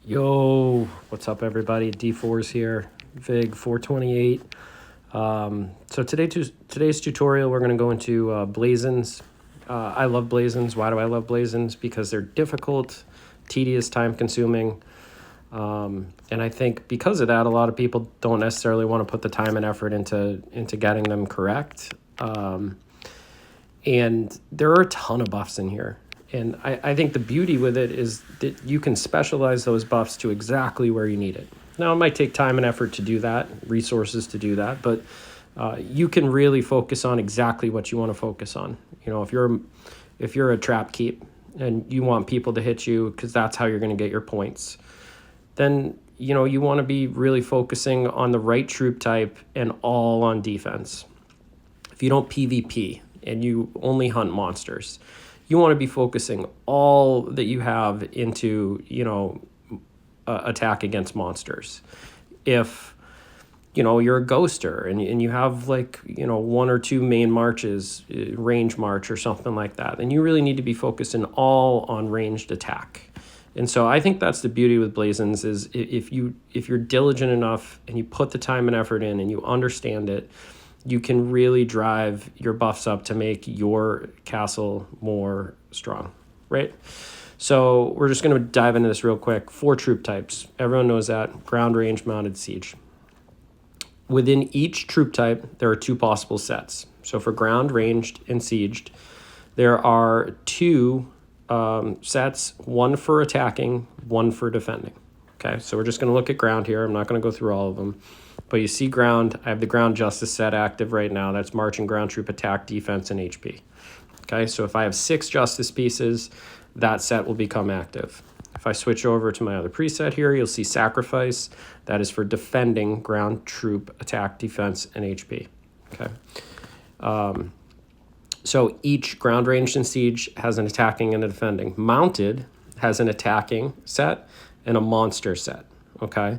Yo, what's up everybody? D4s here, VIG 428. So today's tutorial, we're going to go into Blazins. I love Blazins. Why do I love Blazins? Because they're difficult, tedious, time consuming. And I think because of that, a lot of people don't necessarily want to put the time and effort into getting them correct. And there are a ton of buffs in here. And I think the beauty with it is that you can specialize those buffs to exactly where you need it. Now, it might take time and effort to do that, resources to do that, but you can really focus on exactly what you want to focus on. You know, if you're a trap keep and you want people to hit you because that's how you're going to get your points, then, you know, you want to be really focusing on the right troop type and all on defense. If you don't PvP and you only hunt monsters, you want to be focusing all that you have into, you know, attack against monsters. If, you know, you're a ghoster and you have like, you know, one or two main marches, range march or something like that, then you really need to be focusing all on ranged attack. And so I think that's the beauty with Blazins is if you're diligent enough and you put the time and effort in and you understand it, you can really drive your buffs up to make your castle more strong, right? So we're just going to dive into this real quick. 4 troop types. Everyone knows that. Ground, range, mounted, siege. Within each troop type, there are 2 possible sets. So for ground, ranged, and sieged, there are 2 sets, one for attacking, one for defending. Okay, so we're just going to look at ground here. I'm not going to go through all of them. But you see ground, I have the ground justice set active right now. That's march and ground troop attack, defense, and HP. Okay, so if I have 6 justice pieces, that set will become active. If I switch over to my other preset here, you'll see sacrifice. That is for defending ground troop attack, defense, and HP. Okay. So each ground, ranged, and siege has an attacking and a defending. Mounted has an attacking set and a monster set. Okay.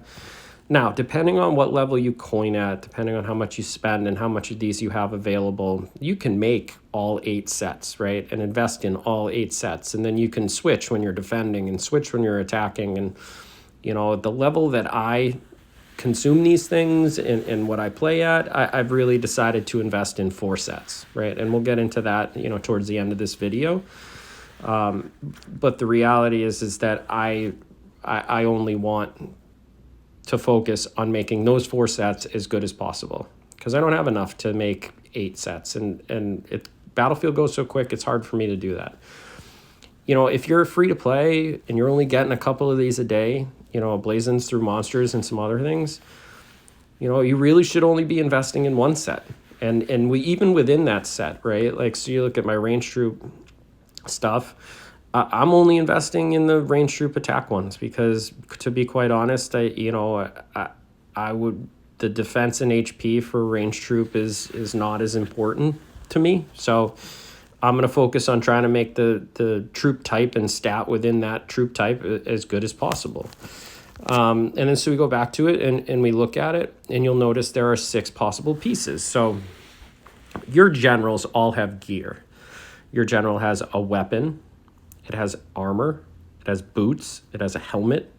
Now, depending on what level you coin at, depending on how much you spend and how much of these you have available, you can make all 8 sets, right? And invest in all 8 sets. And then you can switch when you're defending and switch when you're attacking. And, you know, the level that I consume these things and what I play at, I've really decided to invest in 4 sets, right? And we'll get into that, you know, towards the end of this video. But the reality is that I only want to focus on making those 4 sets as good as possible because I don't have enough to make 8 sets and Battlefield goes so quick, it's hard for me to do that. You know, if you're free to play and you're only getting a couple of these a day, you know, Blazins through monsters and some other things, you know, you really should only be investing in 1 set. And we even within that set, right? Like, so you look at my range troop stuff, I'm only investing in the range troop attack ones because, to be quite honest, I would, the defense and HP for range troop is not as important to me. So I'm going to focus on trying to make the troop type and stat within that troop type as good as possible. And then so we go back to it and we look at it, and you'll notice there are 6 possible pieces. So your generals all have gear. Your general has a weapon. It has armor, it has boots, it has a helmet,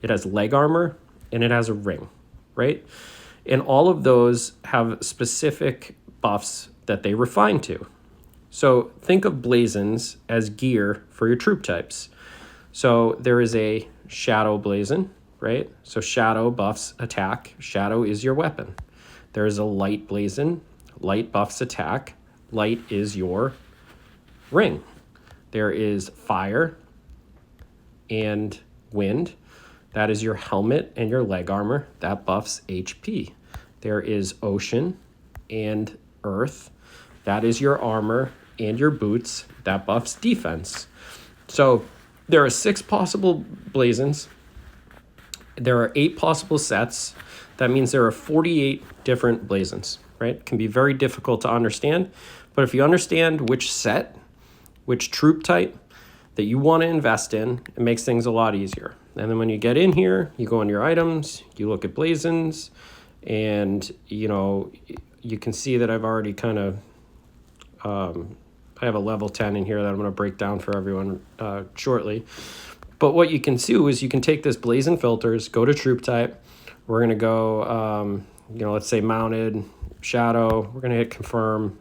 it has leg armor, and it has a ring, right? And all of those have specific buffs that they refine to. So think of Blazins as gear for your troop types. So there is a shadow Blazin, right? So shadow buffs attack, shadow is your weapon. There is a light Blazin, light buffs attack, light is your ring. There is fire and wind. That is your helmet and your leg armor. That buffs HP. There is ocean and earth. That is your armor and your boots. That buffs defense. So there are 6 possible Blazins. There are 8 possible sets. That means there are 48 different Blazins, right? It can be very difficult to understand. But if you understand which set, which troop type that you want to invest in, it makes things a lot easier. And then when you get in here, you go on your items, you look at Blazins, and, you know, you can see that I've already kind of, I have a level 10 in here that I'm going to break down for everyone shortly. But what you can do is you can take this Blazin filters, go to troop type. We're going to go, let's say mounted, shadow. We're going to hit confirm.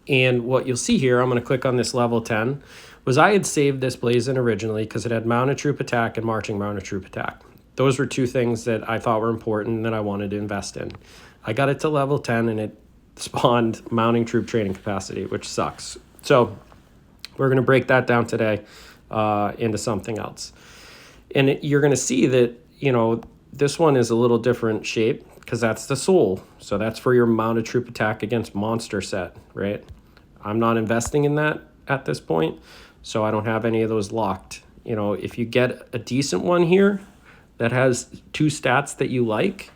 And what you'll see here, I'm going to click on this level 10, was I had saved this Blazin originally because it had mounted troop attack and marching mounted troop attack. Those were two things that I thought were important and that I wanted to invest in. I got it to level 10 and it spawned mounting troop training capacity, which sucks. So we're going to break that down today into something else. And you're going to see that, this one is a little different shape because that's the soul. So that's for your mounted troop attack against monster set, right? I'm not investing in that at this point, so I don't have any of those locked. If you get a decent one here that has two stats that you like,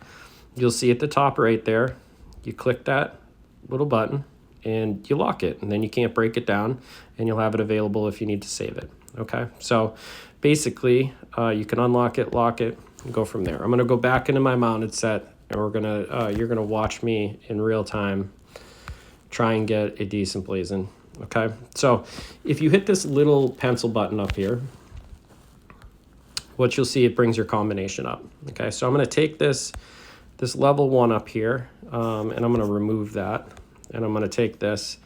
you'll see at the top right there, you click that little button and you lock it, and then you can't break it down, and you'll have it available if you need to save it. Okay, so basically you can unlock it, lock it, and go from there. I'm going to go back into my mounted set, and you're gonna watch me in real time try and get a decent Blazin. Okay, so if you hit this little pencil button up here, what you'll see, it brings your combination up. Okay, so I'm going to take this level 1 up here, and I'm going to remove that, and I'm going to take this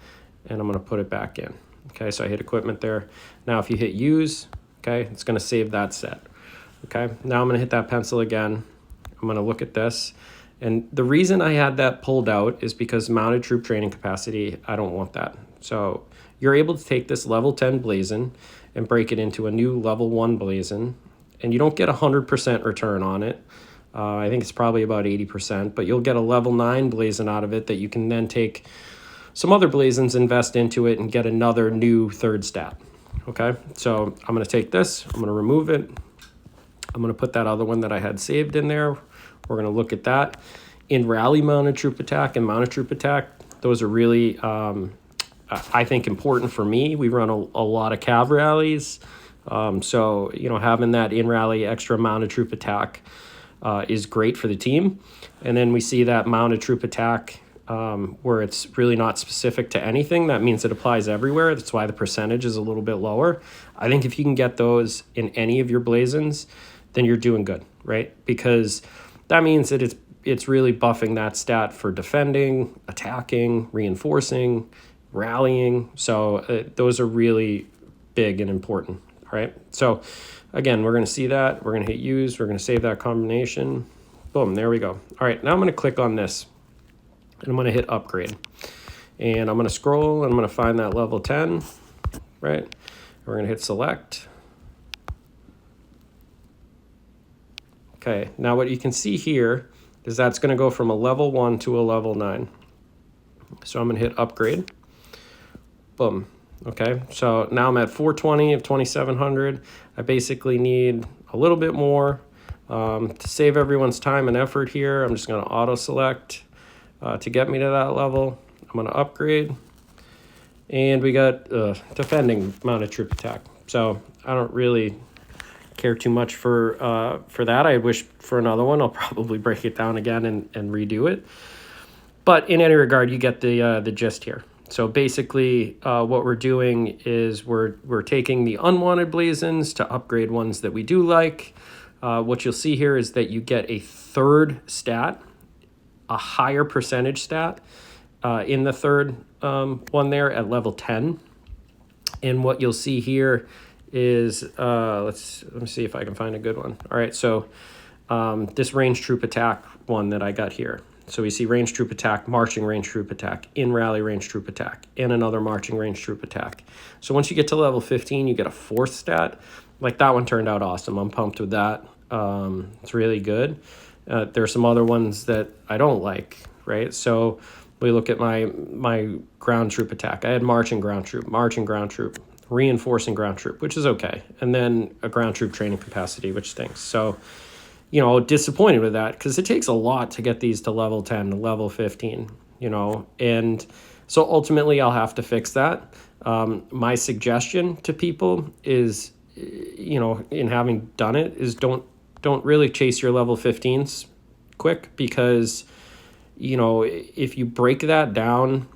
and I'm going to put it back in. Okay, so I hit equipment there. Now if you hit use, okay, it's going to save that set. Okay, now I'm going to hit that pencil again. I'm going to look at this, and the reason I had that pulled out is because mounted troop training capacity, I don't want that. So you're able to take this level 10 Blazin and break it into a new level 1 Blazin, and you don't get 100% return on it. I think it's probably about 80%, but you'll get a level 9 Blazin out of it that you can then take some other Blazins, invest into it, and get another new third stat. Okay, so I'm going to take this, I'm going to remove it. I'm going to put that other one that I had saved in there. We're going to look at that. In rally mounted troop attack and mounted troop attack, those are really, I think, important for me. We run a lot of cav rallies. So, having that in rally extra mounted troop attack is great for the team. And then we see that mounted troop attack where it's really not specific to anything. That means it applies everywhere. That's why the percentage is a little bit lower. I think if you can get those in any of your Blazins, then you're doing good, right? Because that means that it's really buffing that stat for defending, attacking, reinforcing, rallying. So those are really big and important, right? So again, we're going to see that. We're going to hit use. We're going to save that combination. Boom, there we go. All right, now I'm going to click on this, and I'm going to hit upgrade. And I'm going to scroll, and I'm going to find that level 10, right? We're going to hit select. Okay, now what you can see here is that's going to go from a level 1 to a level 9. So I'm going to hit upgrade. Boom. Okay, so now I'm at 420 of 2700. I basically need a little bit more. To save everyone's time and effort here, I'm just going to auto select to get me to that level. I'm going to upgrade. And we got defending mounted troop attack. So I don't really care too much for that. I wish for another one. I'll probably break it down again and redo it. But in any regard, you get the gist here. So basically, what we're doing is we're taking the unwanted Blazins to upgrade ones that we do like. What you'll see here is that you get a third stat, a higher percentage stat in the third one there at level 10. And what you'll see here is, let me see if I can find a good one. All right, so this range troop attack one that I got here. So we see range troop attack, marching range troop attack, in rally range troop attack, and another marching range troop attack. So once you get to level 15, you get a fourth stat. Like that one turned out awesome. I'm pumped with that. It's really good. There are some other ones that I don't like, right? So we look at my ground troop attack. I had marching ground troop, reinforcing ground troop, which is okay. And then a ground troop training capacity, which stinks. So, disappointed with that because it takes a lot to get these to level 10, to level 15, and so ultimately I'll have to fix that. My suggestion to people is, in having done it, is don't really chase your level 15s quick because, if you break that down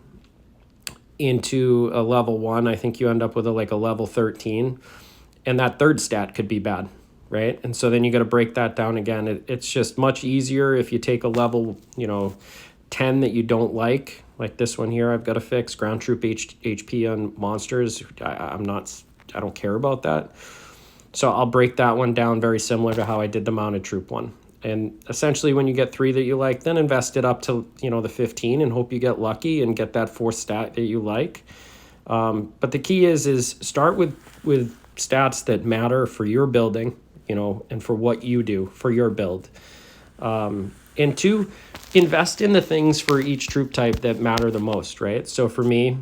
into a level 1, I think you end up with a level 13. and that third stat could be bad, right? And so then you got to break that down again. It's just much easier if you take a level, 10 that you don't like this one here. I've got to fix ground troop HP on monsters. I don't care about that. So I'll break that one down very similar to how I did the mounted troop one. And essentially when you get 3 that you like, then invest it up to, the 15 and hope you get lucky and get that 4th stat that you like. But the key is start with stats that matter for your building, and for what you do for your build. And 2, invest in the things for each troop type that matter the most, right? So for me,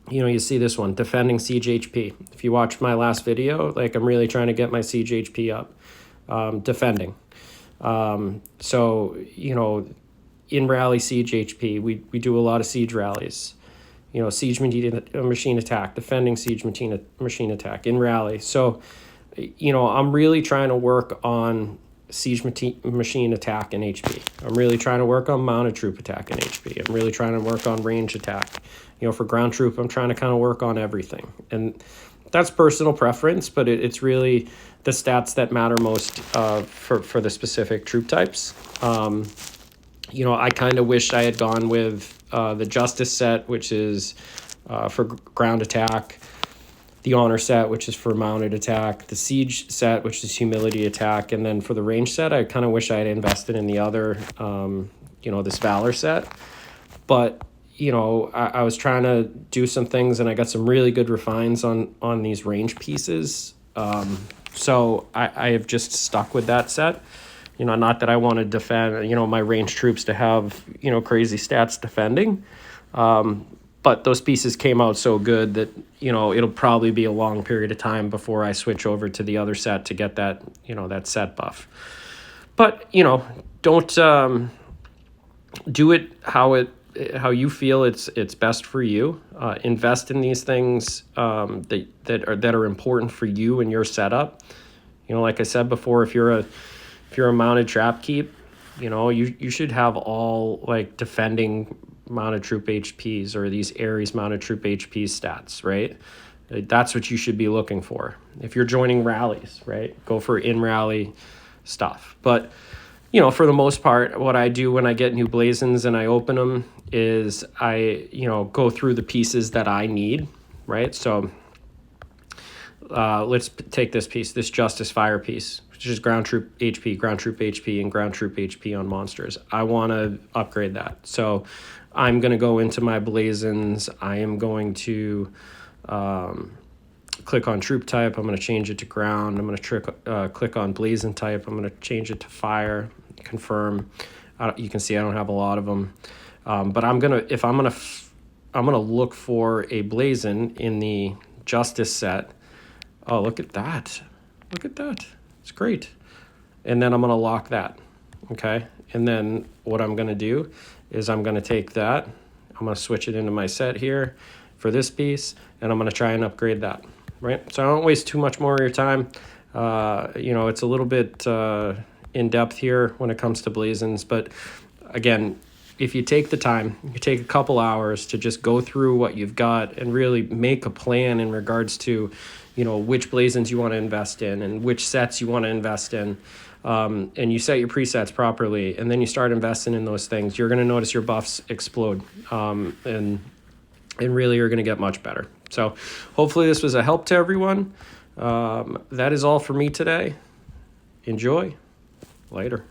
you see this one, defending siege HP. If you watched my last video, I'm really trying to get my siege HP up. Defending. So, in rally siege HP, we do a lot of siege rallies. Siege machine attack, defending siege machine attack in rally. So, I'm really trying to work on siege machine attack and HP. I'm really trying to work on mounted troop attack and HP. I'm really trying to work on range attack. For ground troop, I'm trying to kind of work on everything. And that's personal preference, but it's really the stats that matter most for the specific troop types. I kind of wished I had gone with the Justice set, which is for ground attack, the Honor set, which is for mounted attack, the Siege set, which is humility attack, and then for the range set, I kind of wish I had invested in the other, this Valor set. But, I was trying to do some things, and I got some really good refines on these range pieces. So I have just stuck with that set. Not that I want to defend, my range troops to have, crazy stats defending. But those pieces came out so good that, it'll probably be a long period of time before I switch over to the other set to get that, that set buff. But, don't do it how you feel it's best for you. Invest in these things that are important for you and your setup. Like I said before, if you're a mounted trap keep, you should have all defending mounted troop HPs or these Ares mounted troop HP stats, right? That's what you should be looking for. If you're joining rallies, right? Go for in rally stuff. But for the most part, what I do when I get new Blazins and I open them is I, go through the pieces that I need, right? So let's take this piece, this Justice Fire piece, which is ground troop HP, and ground troop HP on monsters. I want to upgrade that. So I'm going to go into my Blazins. I am going to click on troop type. I'm going to change it to ground. I'm going to click on Blazin type. I'm going to change it to fire, confirm. You can see I don't have a lot of them. But I'm going to look for a Blazin in the Justice set. Oh, look at that. Look at that. It's great. And then I'm going to lock that. Okay. And then what I'm going to do is I'm going to take that. I'm going to switch it into my set here for this piece. And I'm going to try and upgrade that. Right. So I don't waste too much more of your time. It's a little bit in depth here when it comes to Blazins. But again, if you take the time, you take a couple hours to just go through what you've got and really make a plan in regards to, which Blazins you want to invest in and which sets you want to invest in. And you set your presets properly, and then you start investing in those things, you're going to notice your buffs explode. And really you're going to get much better. So hopefully this was a help to everyone. That is all for me today. Enjoy. Later.